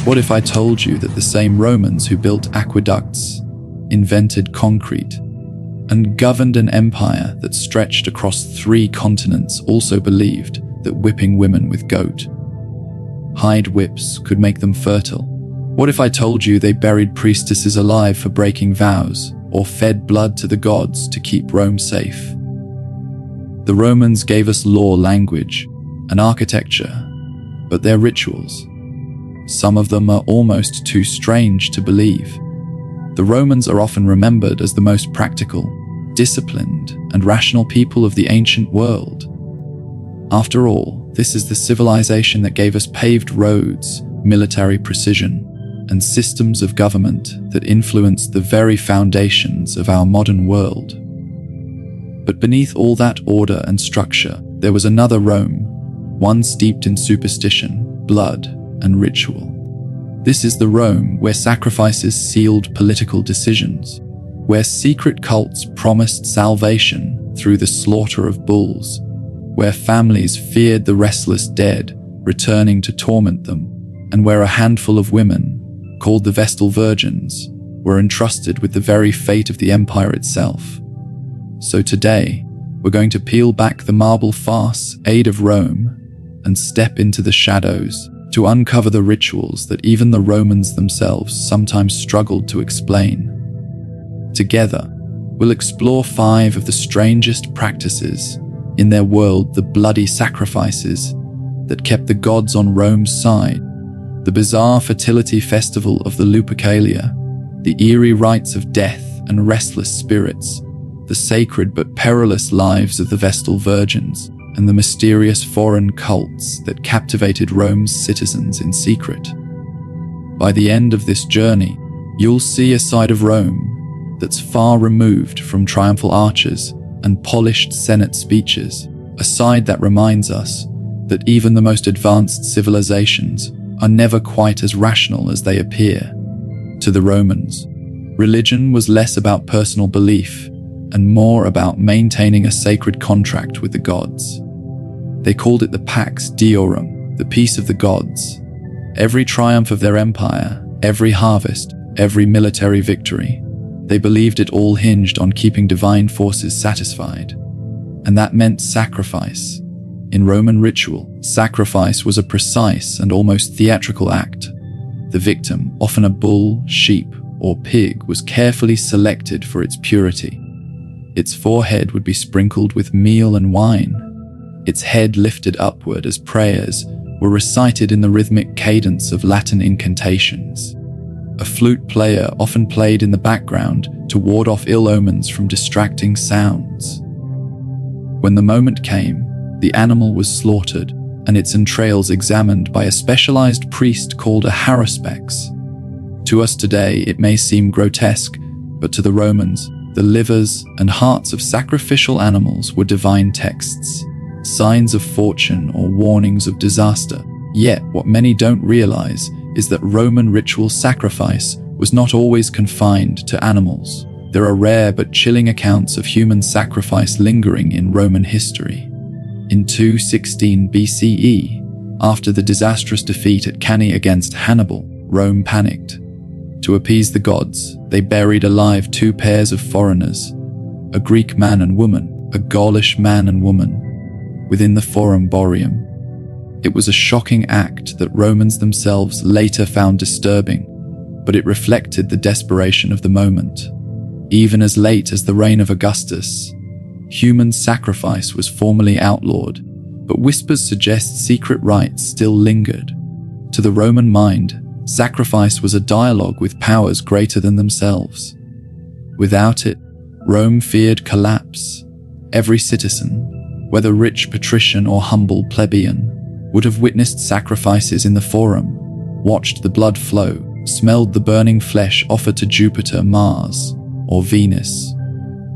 What if I told you that the same Romans who built aqueducts, invented concrete, and governed an empire that stretched across 3 continents also believed that whipping women with goat hide whips could make them fertile? What if I told you they buried priestesses alive for breaking vows, or fed blood to the gods to keep Rome safe? The Romans gave us law, language, and architecture, but their rituals, some of them are almost too strange to believe. The Romans are often remembered as the most practical, disciplined, and rational people of the ancient world. After all, this is the civilization that gave us paved roads, military precision, and systems of government that influenced the very foundations of our modern world. But beneath all that order and structure, there was another Rome, one steeped in superstition, blood, and ritual. This is the Rome where sacrifices sealed political decisions, where secret cults promised salvation through the slaughter of bulls, where families feared the restless dead returning to torment them, and where a handful of women, called the Vestal Virgins, were entrusted with the very fate of the empire itself. So today, we're going to peel back the marble facade of Rome and step into the shadows to uncover the rituals that even the Romans themselves sometimes struggled to explain. Together, we'll explore 5 of the strangest practices in their world, the bloody sacrifices that kept the gods on Rome's side, the bizarre fertility festival of the Lupercalia, the eerie rites of death and restless spirits, the sacred but perilous lives of the Vestal Virgins, and the mysterious foreign cults that captivated Rome's citizens in secret. By the end of this journey, you'll see a side of Rome that's far removed from triumphal arches and polished Senate speeches, a side that reminds us that even the most advanced civilizations are never quite as rational as they appear. To the Romans, religion was less about personal belief and more about maintaining a sacred contract with the gods. They called it the Pax Deorum, the peace of the gods. Every triumph of their empire, every harvest, every military victory, they believed it all hinged on keeping divine forces satisfied. And that meant sacrifice. In Roman ritual, sacrifice was a precise and almost theatrical act. The victim, often a bull, sheep, or pig, was carefully selected for its purity. Its forehead would be sprinkled with meal and wine, its head lifted upward as prayers were recited in the rhythmic cadence of Latin incantations. A flute player often played in the background to ward off ill omens from distracting sounds. When the moment came, the animal was slaughtered and its entrails examined by a specialized priest called a haruspex. To us today, it may seem grotesque, but to the Romans, the livers and hearts of sacrificial animals were divine texts, signs of fortune or warnings of disaster. Yet, what many don't realize is that Roman ritual sacrifice was not always confined to animals. There are rare but chilling accounts of human sacrifice lingering in Roman history. In 216 BCE, after the disastrous defeat at Cannae against Hannibal, Rome panicked. To appease the gods, they buried alive 2 pairs of foreigners, a Greek man and woman, a Gaulish man and woman, within the Forum Boreum. It was a shocking act that Romans themselves later found disturbing, but it reflected the desperation of the moment. Even as late as the reign of Augustus, human sacrifice was formally outlawed, but whispers suggest secret rites still lingered. To the Roman mind, sacrifice was a dialogue with powers greater than themselves. Without it, Rome feared collapse. Every citizen, whether rich patrician or humble plebeian, would have witnessed sacrifices in the Forum, watched the blood flow, smelled the burning flesh offered to Jupiter, Mars, or Venus.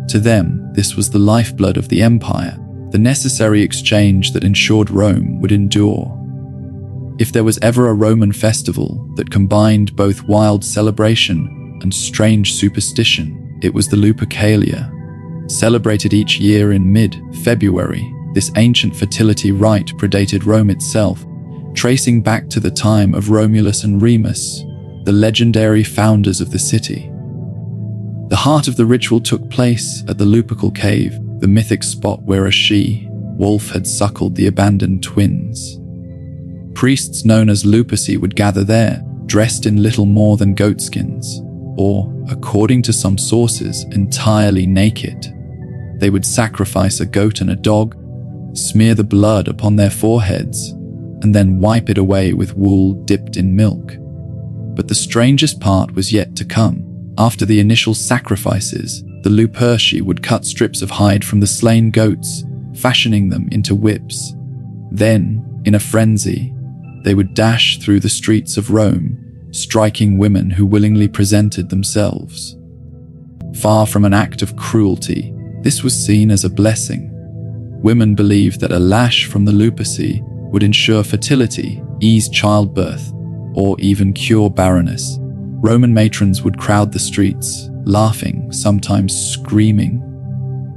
To them, this was the lifeblood of the empire, the necessary exchange that ensured Rome would endure. If there was ever a Roman festival that combined both wild celebration and strange superstition, it was the Lupercalia. Celebrated each year in mid-February, this ancient fertility rite predated Rome itself, tracing back to the time of Romulus and Remus, the legendary founders of the city. The heart of the ritual took place at the Lupercal cave, the mythic spot where a she-wolf had suckled the abandoned twins. Priests known as Luperci would gather there, dressed in little more than goatskins, or, according to some sources, entirely naked. They would sacrifice a goat and a dog, smear the blood upon their foreheads, and then wipe it away with wool dipped in milk. But the strangest part was yet to come. After the initial sacrifices, the Luperci would cut strips of hide from the slain goats, fashioning them into whips. Then, in a frenzy, they would dash through the streets of Rome, striking women who willingly presented themselves. Far from an act of cruelty, this was seen as a blessing. Women believed that a lash from the Luperci would ensure fertility, ease childbirth, or even cure barrenness. Roman matrons would crowd the streets, laughing, sometimes screaming,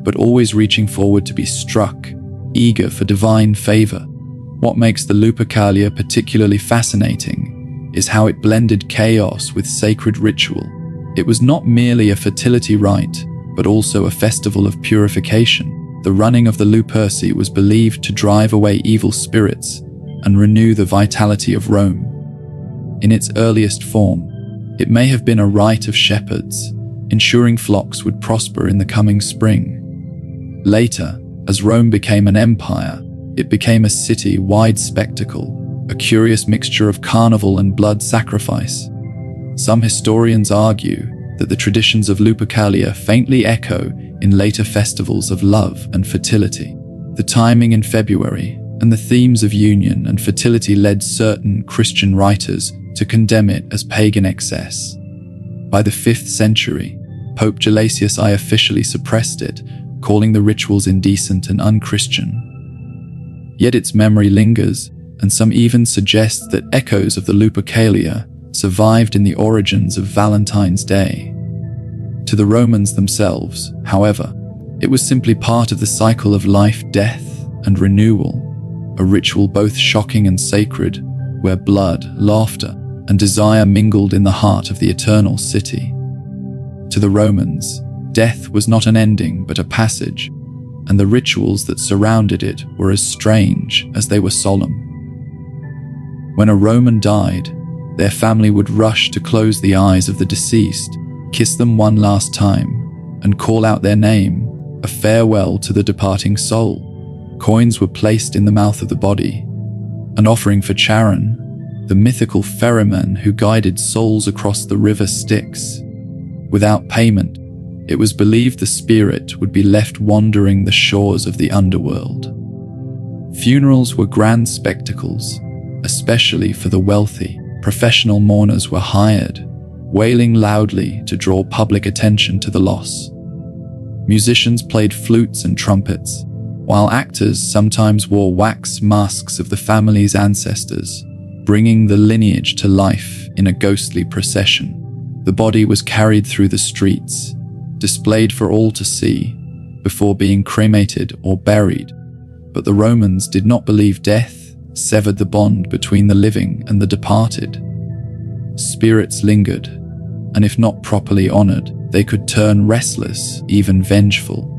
but always reaching forward to be struck, eager for divine favor. What makes the Lupercalia particularly fascinating is how it blended chaos with sacred ritual. It was not merely a fertility rite, but also a festival of purification. The running of the Luperci was believed to drive away evil spirits and renew the vitality of Rome. In its earliest form, it may have been a rite of shepherds, ensuring flocks would prosper in the coming spring. Later, as Rome became an empire, it became a city-wide spectacle, a curious mixture of carnival and blood sacrifice. Some historians argue that the traditions of Lupercalia faintly echo in later festivals of love and fertility. The timing in February and the themes of union and fertility led certain Christian writers to condemn it as pagan excess. By the 5th century, Pope Gelasius I officially suppressed it, calling the rituals indecent and unchristian. Yet its memory lingers, and some even suggest that echoes of the Lupercalia survived in the origins of Valentine's Day. To the Romans themselves, however, it was simply part of the cycle of life, death, and renewal, a ritual both shocking and sacred, where blood, laughter, and desire mingled in the heart of the eternal city. To the Romans, death was not an ending but a passage, and the rituals that surrounded it were as strange as they were solemn. When a Roman died, their family would rush to close the eyes of the deceased, kiss them one last time, and call out their name, a farewell to the departing soul. Coins were placed in the mouth of the body, an offering for Charon, the mythical ferryman who guided souls across the river Styx. Without payment, it was believed the spirit would be left wandering the shores of the underworld. Funerals were grand spectacles, especially for the wealthy. Professional mourners were hired, wailing loudly to draw public attention to the loss. Musicians played flutes and trumpets, while actors sometimes wore wax masks of the family's ancestors, bringing the lineage to life in a ghostly procession. The body was carried through the streets, displayed for all to see, before being cremated or buried. But the Romans did not believe death severed the bond between the living and the departed. Spirits lingered, and if not properly honored, they could turn restless, even vengeful.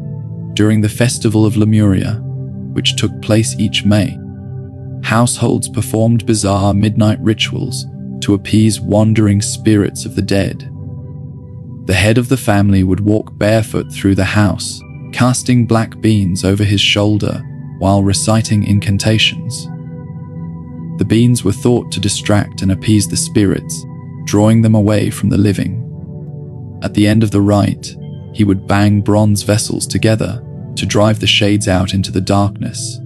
During the festival of Lemuria, which took place each May, households performed bizarre midnight rituals to appease wandering spirits of the dead. The head of the family would walk barefoot through the house, casting black beans over his shoulder while reciting incantations. The beans were thought to distract and appease the spirits, drawing them away from the living. At the end of the rite, he would bang bronze vessels together to drive the shades out into the darkness.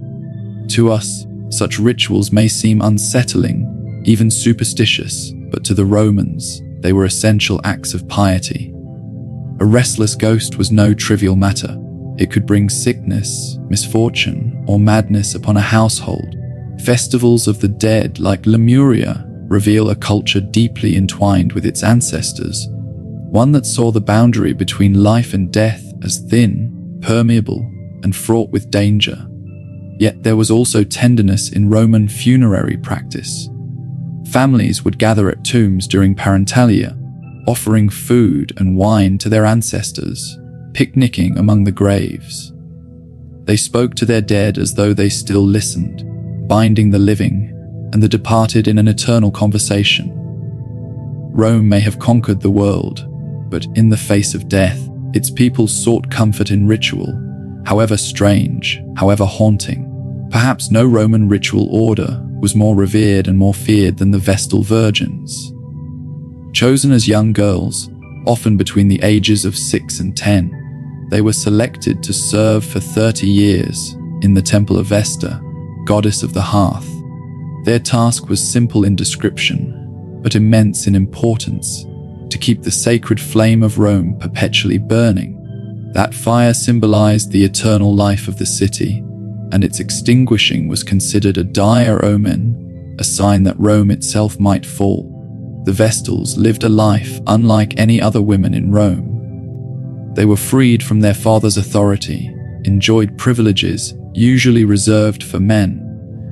To us, such rituals may seem unsettling, even superstitious, but to the Romans, they were essential acts of piety. A restless ghost was no trivial matter. It could bring sickness, misfortune, or madness upon a household. Festivals of the dead like Lemuria reveal a culture deeply entwined with its ancestors, one that saw the boundary between life and death as thin, permeable, and fraught with danger. Yet there was also tenderness in Roman funerary practice. Families would gather at tombs during parentalia, offering food and wine to their ancestors, picnicking among the graves. They spoke to their dead as though they still listened, binding the living and the departed in an eternal conversation. Rome may have conquered the world, but in the face of death, its people sought comfort in ritual, however strange, however haunting. Perhaps no Roman ritual order was more revered and more feared than the Vestal Virgins. Chosen as young girls, often between the ages of 6 and 10, they were selected to serve for 30 years in the Temple of Vesta, goddess of the hearth. Their task was simple in description, but immense in importance: to keep the sacred flame of Rome perpetually burning. That fire symbolized the eternal life of the city, and its extinguishing was considered a dire omen, a sign that Rome itself might fall. The Vestals lived a life unlike any other women in Rome. They were freed from their father's authority, enjoyed privileges usually reserved for men,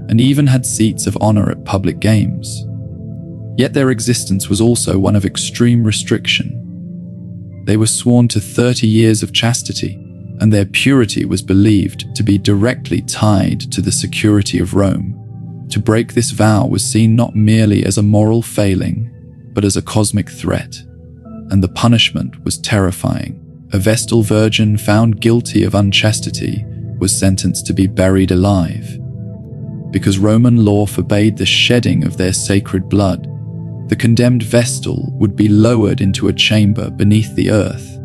and even had seats of honor at public games. Yet their existence was also one of extreme restriction. They were sworn to 30 years of chastity, and their purity was believed to be directly tied to the security of Rome. To break this vow was seen not merely as a moral failing, but as a cosmic threat, and the punishment was terrifying. A Vestal Virgin found guilty of unchastity was sentenced to be buried alive. Because Roman law forbade the shedding of their sacred blood, the condemned Vestal would be lowered into a chamber beneath the earth,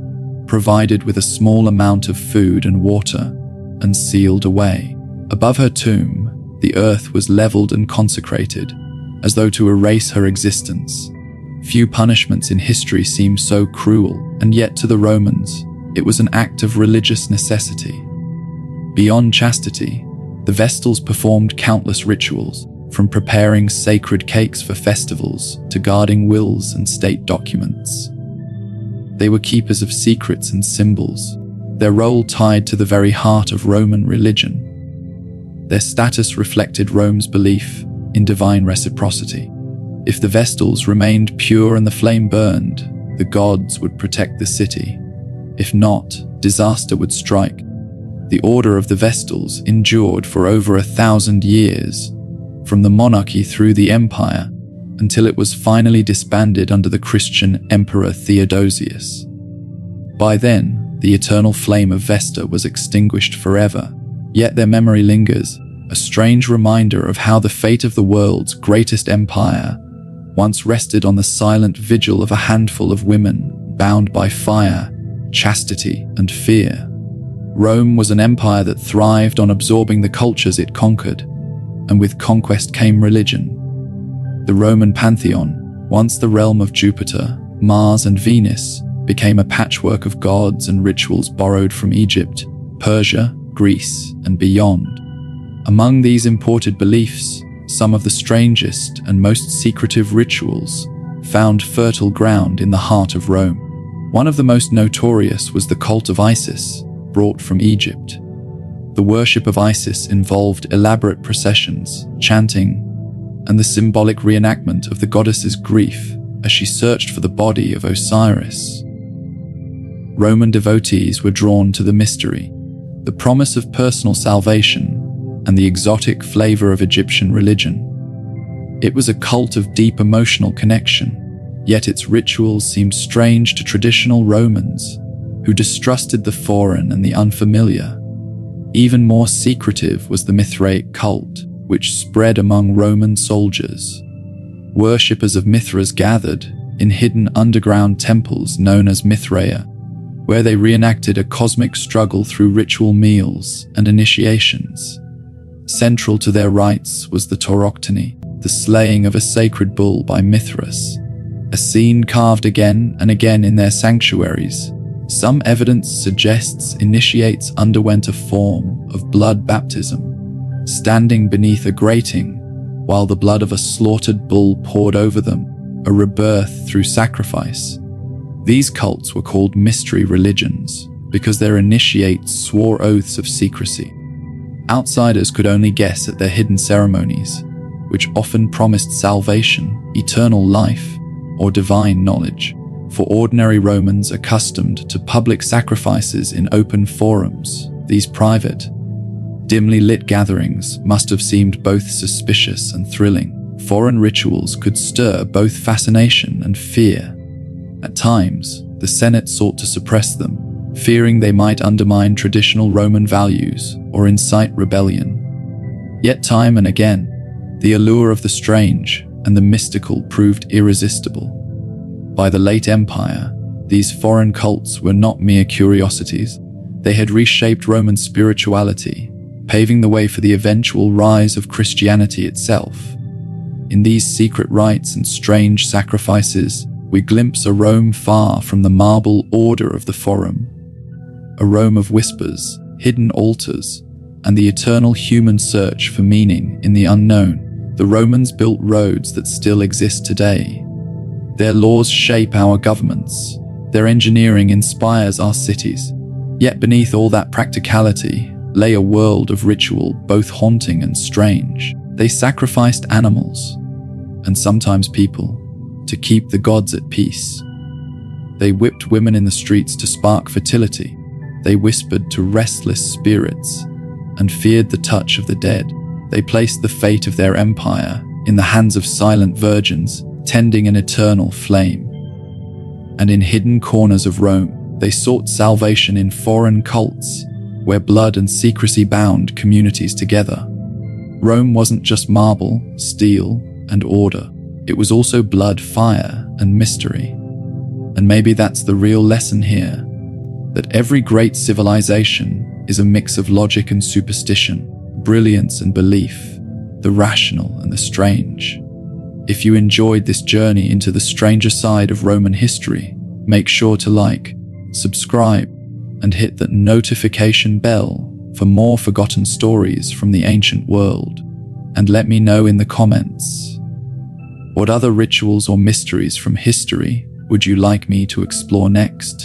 provided with a small amount of food and water, and sealed away. Above her tomb, the earth was leveled and consecrated, as though to erase her existence. Few punishments in history seem so cruel, and yet to the Romans, it was an act of religious necessity. Beyond chastity, the Vestals performed countless rituals, from preparing sacred cakes for festivals to guarding wills and state documents. They were keepers of secrets and symbols, their role tied to the very heart of Roman religion. Their status reflected Rome's belief in divine reciprocity. If the Vestals remained pure and the flame burned, the gods would protect the city. If not, disaster would strike. The order of the Vestals endured for over 1,000 years, from the monarchy through the empire, until it was finally disbanded under the Christian Emperor Theodosius. By then, the eternal flame of Vesta was extinguished forever, yet their memory lingers, a strange reminder of how the fate of the world's greatest empire once rested on the silent vigil of a handful of women bound by fire, chastity, and fear. Rome was an empire that thrived on absorbing the cultures it conquered, and with conquest came religion. The Roman pantheon, once the realm of Jupiter, Mars, and Venus, became a patchwork of gods and rituals borrowed from Egypt, Persia, Greece, and beyond. Among these imported beliefs, some of the strangest and most secretive rituals found fertile ground in the heart of Rome. One of the most notorious was the cult of Isis, brought from Egypt. The worship of Isis involved elaborate processions, chanting, and the symbolic reenactment of the goddess's grief as she searched for the body of Osiris. Roman devotees were drawn to the mystery, the promise of personal salvation, and the exotic flavor of Egyptian religion. It was a cult of deep emotional connection, yet its rituals seemed strange to traditional Romans, who distrusted the foreign and the unfamiliar. Even more secretive was the Mithraic cult, which spread among Roman soldiers. Worshippers of Mithras gathered in hidden underground temples known as Mithraea, where they reenacted a cosmic struggle through ritual meals and initiations. Central to their rites was the tauroctony, the slaying of a sacred bull by Mithras, a scene carved again and again in their sanctuaries. Some evidence suggests initiates underwent a form of blood baptism, standing beneath a grating while the blood of a slaughtered bull poured over them, a rebirth through sacrifice. These cults were called mystery religions because their initiates swore oaths of secrecy. Outsiders could only guess at their hidden ceremonies, which often promised salvation, eternal life, or divine knowledge. For ordinary Romans accustomed to public sacrifices in open forums, these private, dimly lit gatherings must have seemed both suspicious and thrilling. Foreign rituals could stir both fascination and fear. At times, the Senate sought to suppress them, fearing they might undermine traditional Roman values or incite rebellion. Yet time and again, the allure of the strange and the mystical proved irresistible. By the late Empire, these foreign cults were not mere curiosities. They had reshaped Roman spirituality, paving the way for the eventual rise of Christianity itself. In these secret rites and strange sacrifices, we glimpse a Rome far from the marble order of the Forum. A Rome of whispers, hidden altars, and the eternal human search for meaning in the unknown. The Romans built roads that still exist today. Their laws shape our governments. Their engineering inspires our cities. Yet beneath all that practicality lay a world of ritual, both haunting and strange. They sacrificed animals, and sometimes people, to keep the gods at peace. They whipped women in the streets to spark fertility. They whispered to restless spirits and feared the touch of the dead. They placed the fate of their empire in the hands of silent virgins, tending an eternal flame. And in hidden corners of Rome, they sought salvation in foreign cults, where blood and secrecy bound communities together. Rome wasn't just marble, steel, and order. It was also blood, fire, and mystery. And maybe that's the real lesson here, that every great civilization is a mix of logic and superstition, brilliance and belief, the rational and the strange. If you enjoyed this journey into the stranger side of Roman history, make sure to like, subscribe, and hit that notification bell for more forgotten stories from the ancient world. And let me know in the comments, what other rituals or mysteries from history would you like me to explore next?